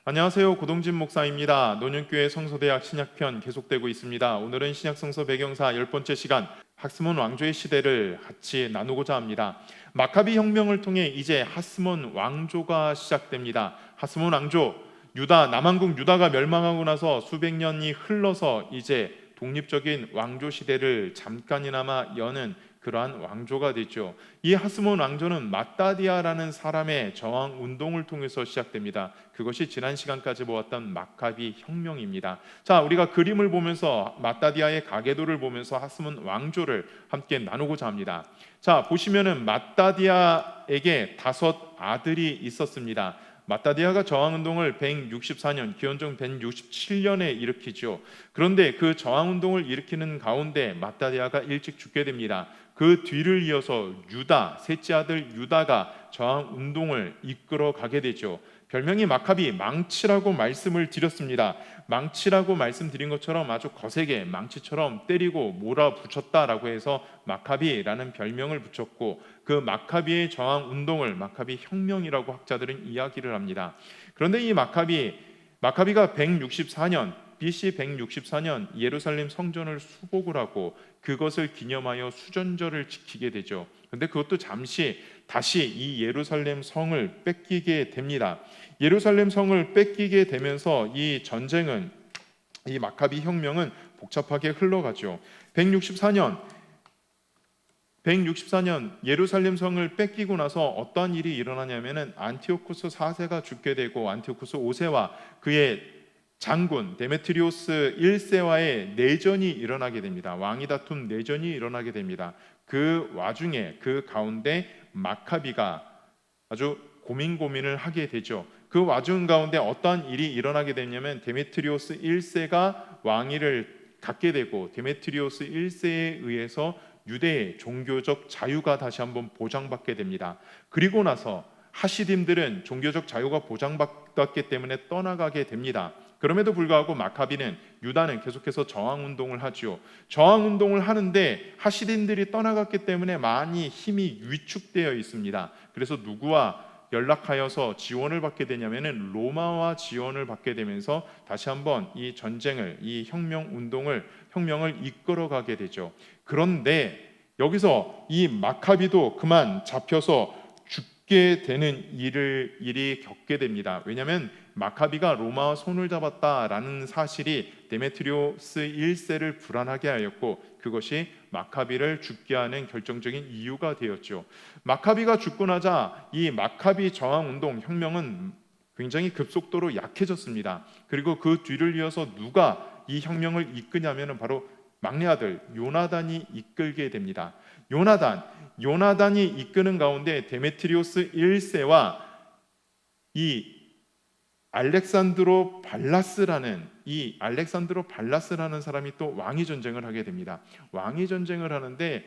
안녕하세요. 고동진 목사입니다. 노년교회 성서대학 신약편 계속되고 있습니다. 오늘은 신약성서 배경사 10번째 시간 하스몬 왕조의 시대를 같이 나누고자 합니다. 마카비 혁명을 통해 이제 하스몬 왕조가 시작됩니다. 하스몬 왕조, 남왕국 유다가 멸망하고 나서 수백 년이 흘러서 이제 독립적인 왕조 시대를 잠깐이나마 여는 그러한 왕조가 됐죠. 이 하스몬 왕조는 마따디아라는 사람의 저항 운동을 통해서 시작됩니다. 그것이 지난 시간까지 보았던 마카비 혁명입니다. 자, 우리가 그림을 보면서 마따디아의 가계도를 보면서 하스몬 왕조를 함께 나누고자 합니다. 자, 보시면은 마따디아에게 5 아들이 있었습니다. 마따디아가 저항운동을 164년, 기원전 167년에 일으키죠. 그런데 그 저항운동을 일으키는 가운데 마따디아가 일찍 죽게 됩니다. 그 뒤를 이어서 셋째 아들 유다가 저항운동을 이끌어 가게 되죠. 별명이 마카비, 망치라고 말씀을 드렸습니다. 망치라고 말씀드린 것처럼 아주 거세게 망치처럼 때리고 몰아붙였다라고 해서 마카비라는 별명을 붙였고, 그 마카비의 저항 운동을 마카비 혁명이라고 학자들은 이야기를 합니다. 그런데 이 마카비가 164년 BC 164년 예루살렘 성전을 수복을 하고 그것을 기념하여 수전절을 지키게 되죠. 그런데 그것도 잠시 다시 이 예루살렘 성을 뺏기게 됩니다. 예루살렘 성을 뺏기게 되면서 이 마카비 혁명은 복잡하게 흘러가죠. 164년 예루살렘 성을 뺏기고 나서 어떤 일이 일어나냐면은 안티오쿠스 4세가 죽게 되고 안티오쿠스 5세와 그의 장군 데메트리오스 1세와의 내전이 일어나게 됩니다. 왕위 다툼 내전이 일어나게 됩니다. 그 와중에 그 가운데 마카비가 아주 고민을 하게 되죠. 그 와중 가운데 어떤 일이 일어나게 되냐면 데메트리오스 1세가 왕위를 갖게 되고 데메트리오스 1세에 의해서 유대의 종교적 자유가 다시 한번 보장받게 됩니다. 그리고 나서 하시딤들은 종교적 자유가 보장받았기 때문에 떠나가게 됩니다. 그럼에도 불구하고 유다는 계속해서 저항운동을 하죠. 저항운동을 하는데 하시딘들이 떠나갔기 때문에 많이 힘이 위축되어 있습니다. 그래서 누구와 연락하여서 지원을 받게 되냐면은 로마와 지원을 받게 되면서 다시 한번 이 혁명을 이끌어가게 되죠. 그런데 여기서 이 마카비도 그만 잡혀서 죽게 되는 일이 겪게 됩니다. 왜냐하면 마카비가 로마와 손을 잡았다라는 사실이 데메트리오스 1세를 불안하게 하였고 그것이 마카비를 죽게 하는 결정적인 이유가 되었죠. 마카비가 죽고 나자 이 마카비 저항운동 혁명은 굉장히 급속도로 약해졌습니다. 그리고 그 뒤를 이어서 누가 이 혁명을 이끄냐면 바로 막내 아들 요나단이 이끌게 됩니다. 요나단이 이끄는 가운데 데메트리오스 1세와 이 알렉산드로 발라스라는 사람이 또 왕위 전쟁을 하게 됩니다. 왕위 전쟁을 하는데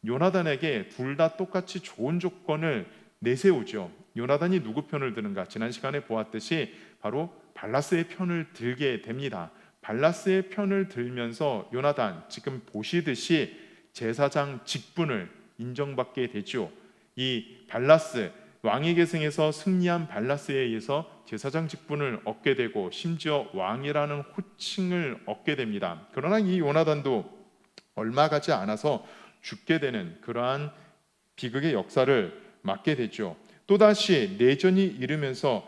요나단에게 둘 다 똑같이 좋은 조건을 내세우죠. 요나단이 누구 편을 드는가? 지난 시간에 보았듯이 바로 발라스의 편을 들게 됩니다. 발라스의 편을 들면서 요나단, 지금 보시듯이 제사장 직분을 인정받게 되죠. 이 발라스, 왕위 계승에서 승리한 발라스에 의해서 제사장 직분을 얻게 되고 심지어 왕이라는 호칭을 얻게 됩니다. 그러나 이 요나단도 얼마 가지 않아서 죽게 되는 그러한 비극의 역사를 맞게 되죠. 또다시 내전이 이르면서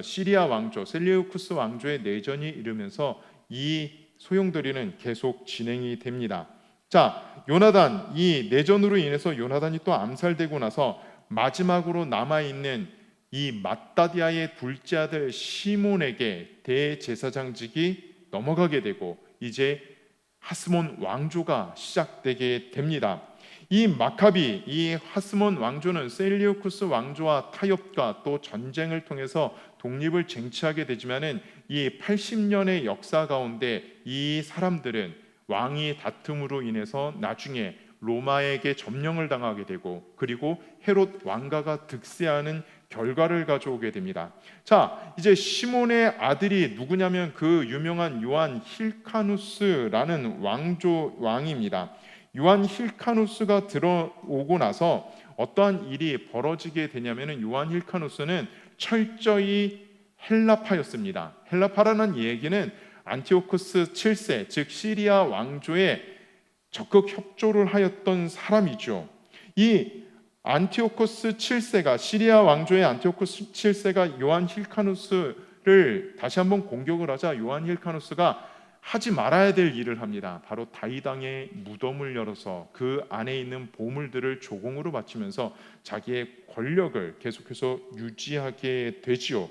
시리아 왕조 셀레우쿠스 왕조의 내전이 이르면서 이 소용돌이는 계속 진행이 됩니다. 자, 이 내전으로 인해서 요나단이 또 암살되고 나서 마지막으로 남아있는 이 마따디아의 둘째 아들 시몬에게 대제사장직이 넘어가게 되고 이제 하스몬 왕조가 시작되게 됩니다. 이 하스몬 왕조는 셀리우쿠스 왕조와 타협과 또 전쟁을 통해서 독립을 쟁취하게 되지만은 이 80년의 역사 가운데 이 사람들은 왕위 다툼으로 인해서 나중에 로마에게 점령을 당하게 되고 그리고 헤롯 왕가가 득세하는 결과를 가져오게 됩니다. 자, 이제 시몬의 아들이 누구냐면 그 유명한 요한 힐카누스라는 왕입니다. 요한 힐카누스가 들어오고 나서 어떠한 일이 벌어지게 되냐면은 요한 힐카누스는 철저히 헬라파였습니다. 헬라파라는 얘기는 안티오코스 7세, 즉 시리아 왕조에 적극 협조를 하였던 사람이죠. 이 안티오코스 7세가 시리아 왕조의 안티오코스 7세가 요한 힐카누스를 다시 한번 공격을 하자 요한 힐카누스가 하지 말아야 될 일을 합니다. 바로 다윗왕의 무덤을 열어서 그 안에 있는 보물들을 조공으로 바치면서 자기의 권력을 계속해서 유지하게 되지요.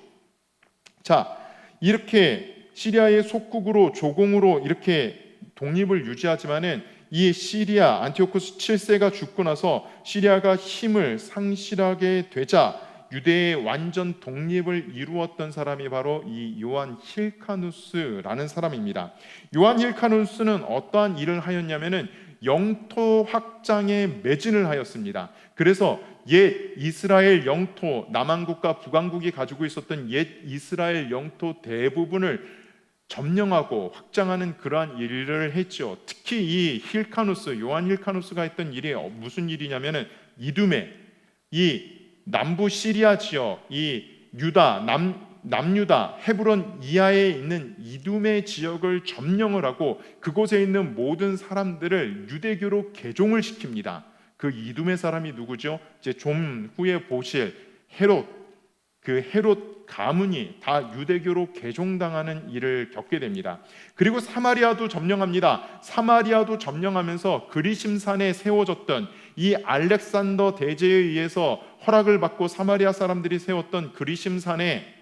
자, 이렇게 시리아의 속국으로 조공으로 이렇게 독립을 유지하지만은 이 시리아 안티오코스 7세가 죽고 나서 시리아가 힘을 상실하게 되자 유대의 완전 독립을 이루었던 사람이 바로 이 요한 힐카누스라는 사람입니다. 요한 힐카누스는 어떠한 일을 하였냐면은 영토 확장에 매진을 하였습니다. 그래서 옛 이스라엘 영토, 남왕국과 북왕국이 가지고 있었던 옛 이스라엘 영토 대부분을 점령하고 확장하는 그러한 일을 했죠. 특히 이 힐카누스, 요한 힐카누스가 했던 일이 무슨 일이냐면은 이두메, 이 남부 시리아 지역, 이 유다, 남유다, 헤브론 이하에 있는 이두메 지역을 점령을 하고 그곳에 있는 모든 사람들을 유대교로 개종을 시킵니다. 그 이두메 사람이 누구죠? 이제 좀 후에 보실 헤롯, 그 헤롯 가문이 다 유대교로 개종당하는 일을 겪게 됩니다. 그리고 사마리아도 점령합니다. 사마리아도 점령하면서 그리심산에 세워졌던 이 알렉산더 대제에 의해서 허락을 받고 사마리아 사람들이 세웠던 그리심산에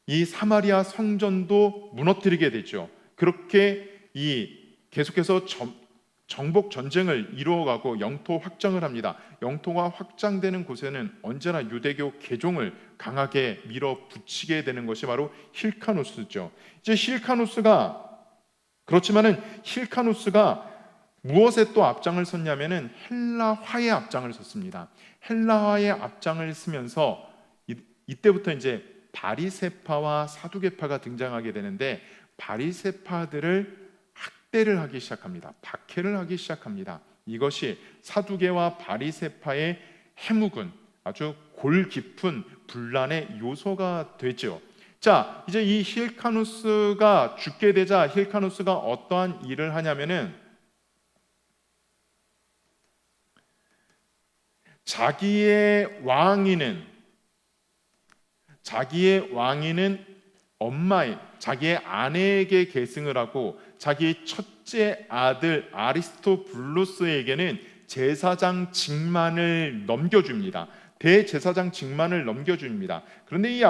이 사마리아 성전도 무너뜨리게 되죠. 그렇게 이 계속해서 정복 전쟁을 이루어가고 영토 확장을 합니다. 영토가 확장되는 곳에는 언제나 유대교 개종을 강하게 밀어붙이게 되는 것이 바로 힐카누스죠. 이제 그렇지만은 힐카누스가 무엇에 또 앞장을 섰냐면은 헬라화의 앞장을 섰습니다. 헬라화의 앞장을 쓰면서 이때부터 이제 바리새파와 사두개파가 등장하게 되는데 바리새파들을 학대를 하기 시작합니다. 박해를 하기 시작합니다. 이것이 사두개와 바리새파의 해묵은 아주 골 깊은 분란의 요소가 되죠. 자, 이제 이 힐카누스가 죽게 되자 힐카누스가 어떠한 일을 하냐면은 자기의 왕위는 자기의 아내에게 계승을 하고 자기 첫째 아들 아리스토블루스에게는 제사장 직만을 넘겨줍니다. 대제사장 직만을 넘겨줍니다. 그런데 이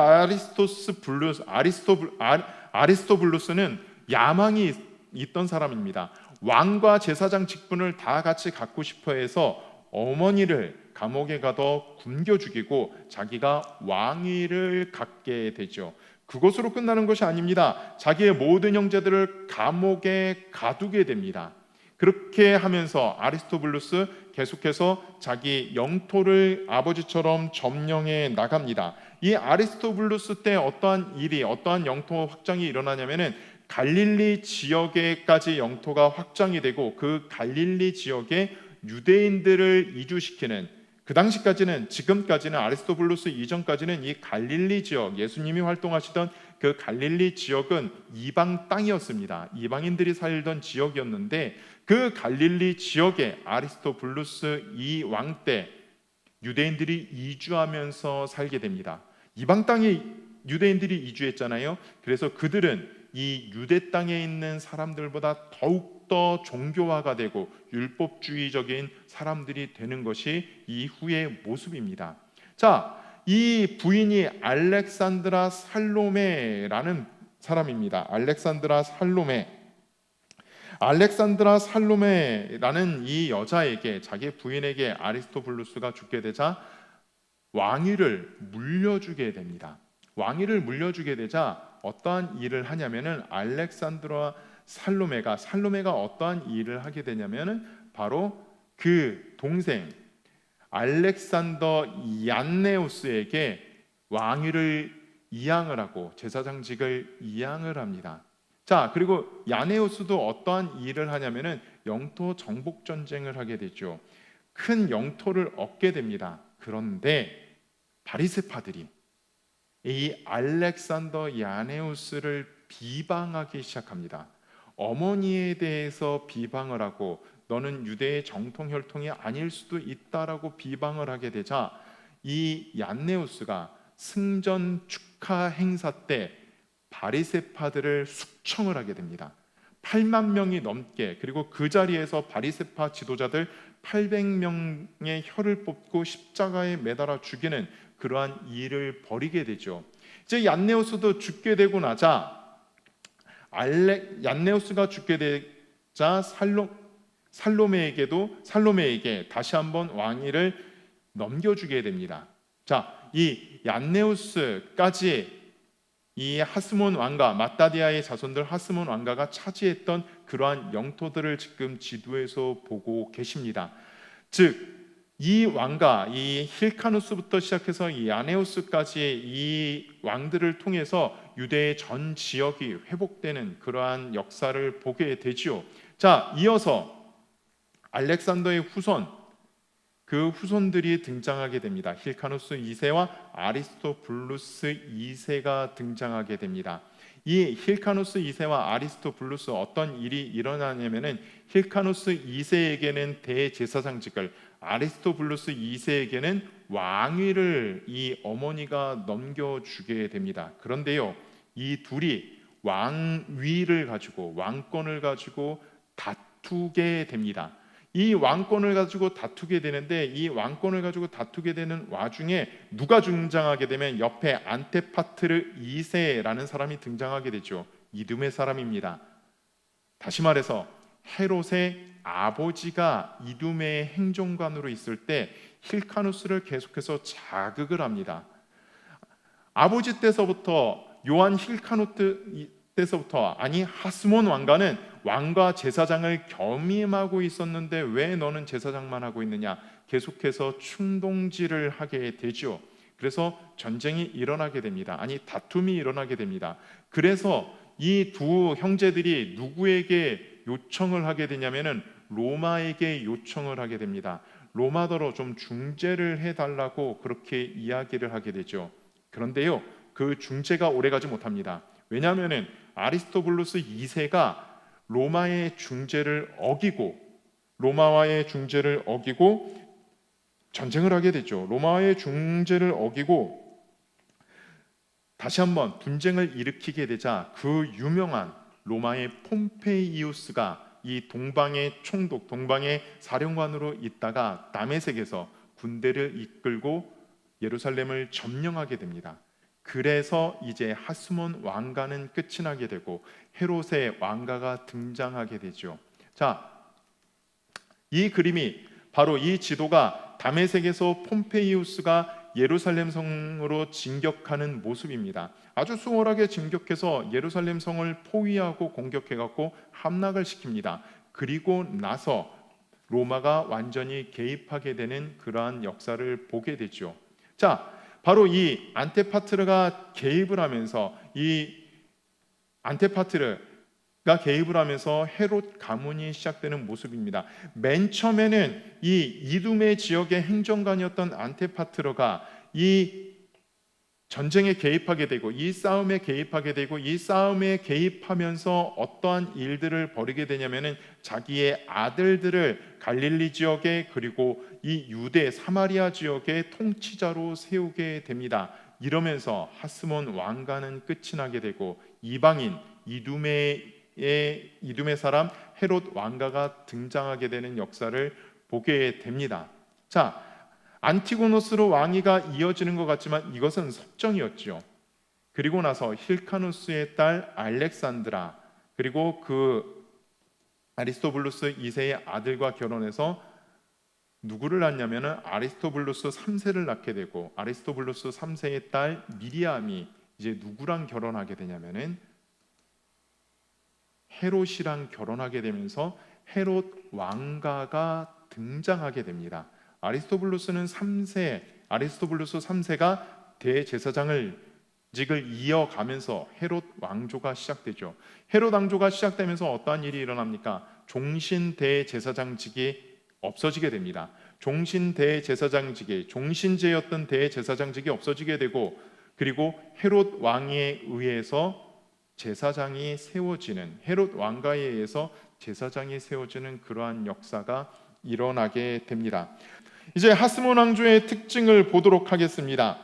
아리스토블루스는 야망이 있던 사람입니다. 왕과 제사장 직분을 다 같이 갖고 싶어해서 어머니를 감옥에 가둬 굶겨 죽이고 자기가 왕위를 갖게 되죠. 그것으로 끝나는 것이 아닙니다. 자기의 모든 형제들을 감옥에 가두게 됩니다. 그렇게 하면서 아리스토블루스 계속해서 자기 영토를 아버지처럼 점령해 나갑니다. 이 아리스토블루스 때 어떠한 영토 확장이 일어나냐면은 갈릴리 지역에까지 영토가 확장이 되고 그 갈릴리 지역에 유대인들을 이주시키는 그 당시까지는 지금까지는 아리스토블루스 이전까지는 이 갈릴리 지역 예수님이 활동하시던 그 갈릴리 지역은 이방 땅이었습니다. 이방인들이 살던 지역이었는데 그 갈릴리 지역에 아리스토블루스 이 왕 때 유대인들이 이주하면서 살게 됩니다. 이방 땅에 유대인들이 이주했잖아요. 그래서 그들은 이 유대 땅에 있는 사람들보다 더욱더 종교화가 되고 율법주의적인 사람들이 되는 것이 이후의 모습입니다. 자, 이 부인이 알렉산드라 살로메라는 사람입니다. 알렉산드라 살로메라는 이 여자에게 자기 부인에게 아리스토블루스가 죽게 되자 왕위를 물려주게 됩니다. 왕위를 물려주게 되자 어떠한 일을 하냐면은 알렉산드라 살로메가 어떠한 일을 하게 되냐면은 바로 그 동생 알렉산더 얀네우스에게 왕위를 이양을 하고 제사장직을 이양을 합니다. 자, 그리고 야네우스도 어떠한 일을 하냐면은 영토 정복 전쟁을 하게 되죠. 큰 영토를 얻게 됩니다. 그런데 바리새파들이 이 알렉산더 야네우스를 비방하기 시작합니다. 어머니에 대해서 비방을 하고 너는 유대의 정통 혈통이 아닐 수도 있다라고 비방을 하게 되자 이 얀네우스가 승전 축하 행사 때 바리새파들을 숙청을 하게 됩니다. 8만 명이 넘게, 그리고 그 자리에서 바리새파 지도자들 800명의 혀를 뽑고 십자가에 매달아 죽이는 그러한 일을 벌이게 되죠. 이제 얀네우스도 죽게 되고 나자 얀네우스가 죽게 되자 살로메에게 다시 한번 왕위를 넘겨주게 됩니다. 자, 이 얀네우스까지 이 하스몬 왕가, 마따디아의 자손들 하스몬 왕가가 차지했던 그러한 영토들을 지금 지도에서 보고 계십니다. 즉, 이 왕가, 이 힐카누스부터 시작해서 이 야네우스까지 이 왕들을 통해서 유대의 전 지역이 회복되는 그러한 역사를 보게 되지요. 자, 이어서 알렉산더의 후손, 그 후손들이 등장하게 됩니다. 힐카누스 2세와 아리스토블루스 2세가 등장하게 됩니다. 이 힐카누스 2세와 아리스토블루스 어떤 일이 일어나냐면은 힐카누스 2세에게는 대제사장직을, 아리스토블루스 2세에게는 왕위를 이 어머니가 넘겨주게 됩니다. 그런데요, 이 둘이 왕위를 가지고, 왕권을 가지고 다투게 됩니다. 이 왕권을 가지고 다투게 되는데, 이 왕권을 가지고 다투게 되는 와중에 누가 등장하게 되면 옆에 안테파트르 2세라는 사람이 등장하게 되죠. 이두메 사람입니다. 다시 말해서 헤롯의 아버지가 이두메의 행정관으로 있을 때 힐카누스를 계속해서 자극을 합니다. 아버지 때서부터, 요한 힐카누스 때서부터, 아니 하스몬 왕가는 왕과 제사장을 겸임하고 있었는데 왜 너는 제사장만 하고 있느냐, 계속해서 충동질을 하게 되죠. 그래서 전쟁이 일어나게 됩니다. 아니 다툼이 일어나게 됩니다. 그래서 이 두 형제들이 누구에게 요청을 하게 되냐면은 로마에게 요청을 하게 됩니다. 로마더러 좀 중재를 해달라고 그렇게 이야기를 하게 되죠. 그런데요, 그 중재가 오래가지 못합니다. 왜냐하면은 아리스토블루스 2세가 로마와의 중재를 어기고 전쟁을 하게 되죠. 로마와의 중재를 어기고 다시 한번 분쟁을 일으키게 되자 그 유명한 로마의 폼페이우스가 이 동방의 총독, 동방의 사령관으로 있다가 다메섹에서 군대를 이끌고 예루살렘을 점령하게 됩니다. 그래서 이제 하스몬 왕가는 끝이 나게 되고 헤롯의 왕가가 등장하게 되죠. 자, 이 그림이 바로 이 지도가 다메섹에서 폼페이우스가 예루살렘 성으로 진격하는 모습입니다. 아주 수월하게 진격해서 예루살렘 성을 포위하고 공격해갖고 함락을 시킵니다. 그리고 나서 로마가 완전히 개입하게 되는 그러한 역사를 보게 되죠. 자, 바로 이 안테파트르가 개입을 하면서 헤롯 가문이 시작되는 모습입니다. 맨 처음에는 이 이두메 지역의 행정관이었던 안테파트르가 이 전쟁에 개입하게 되고 이 싸움에 개입하면서 어떠한 일들을 벌이게 되냐면은 자기의 아들들을 갈릴리 지역에, 그리고 이 유대 사마리아 지역의 통치자로 세우게 됩니다. 이러면서 하스몬 왕가는 끝이 나게 되고 이방인 이두메 사람 헤롯 왕가가 등장하게 되는 역사를 보게 됩니다. 자, 안티고노스로 왕위가 이어지는 것 같지만 이것은 섭정이었죠. 그리고 나서 힐카누스의 딸 알렉산드라, 그리고 그 아리스토블루스 2세의 아들과 결혼해서 누구를 낳냐면은 아리스토블루스 3세를 낳게 되고, 아리스토블루스 3세의 딸 미리암이 이제 누구랑 결혼하게 되냐면은 헤롯이랑 결혼하게 되면서 헤롯 왕가가 등장하게 됩니다. 아리스토블루스 3세가 직을 이어가면서 헤롯 왕조가 시작되죠. 헤롯 왕조가 시작되면서 어떠한 일이 일어납니까? 종신 대제사장직이 없어지게 됩니다. 종신제였던 대제사장직이 없어지게 되고, 그리고 헤롯 왕에 의해서 제사장이 세워지는, 헤롯 왕가에 의해서 제사장이 세워지는 그러한 역사가 일어나게 됩니다. 이제 하스몬 왕조의 특징을 보도록 하겠습니다.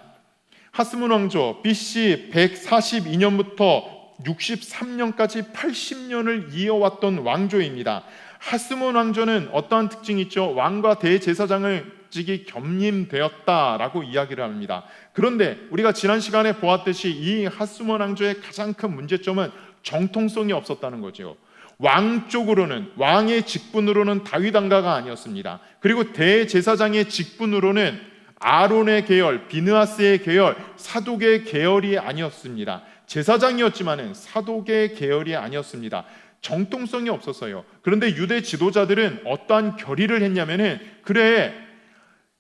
하스몬 왕조 BC 142년부터 63년까지 80년을 이어왔던 왕조입니다. 하스몬 왕조는 어떠한 특징이 있죠? 왕과 대제사장을 직이 겸임되었다라고 이야기를 합니다. 그런데 우리가 지난 시간에 보았듯이 이 하스몬 왕조의 가장 큰 문제점은 정통성이 없었다는 거죠. 왕 쪽으로는, 왕의 직분으로는 다윗 왕가가 아니었습니다. 그리고 대제사장의 직분으로는 아론의 계열, 비느하스의 계열, 사독의 계열이 아니었습니다. 제사장이었지만은 사독의 계열이 아니었습니다. 정통성이 없었어요. 그런데 유대 지도자들은 어떠한 결의를 했냐면은, 그래,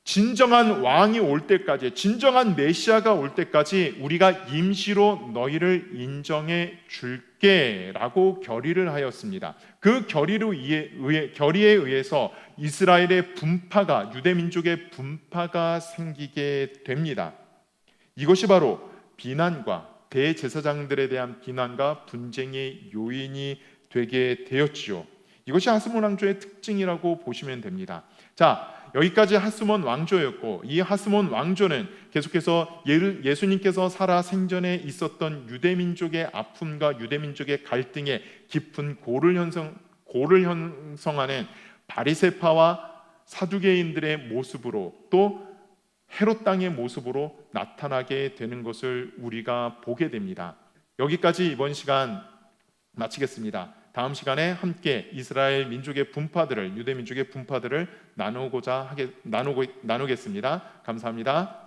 진정한 왕이 올 때까지, 진정한 메시아가 올 때까지 우리가 임시로 너희를 인정해 줄게 라고 결의를 하였습니다. 그 결의에 의해서 이스라엘의 분파가, 유대민족의 분파가 생기게 됩니다. 이것이 바로 비난과, 대제사장들에 대한 비난과 분쟁의 요인이 되게 되었지요. 이것이 하스몬 왕조의 특징이라고 보시면 됩니다. 자, 여기까지 하스몬 왕조였고, 이 하스몬 왕조는 계속해서 예수님께서 살아 생전에 있었던 유대민족의 아픔과 유대민족의 갈등의 깊은 고를 형성하는 바리새파와 사두개인들의 모습으로, 또 헤롯 땅의 모습으로 나타나게 되는 것을 우리가 보게 됩니다. 여기까지 이번 시간 마치겠습니다. 다음 시간에 함께 이스라엘 민족의 분파들을, 유대 민족의 분파들을 나누겠습니다. 감사합니다.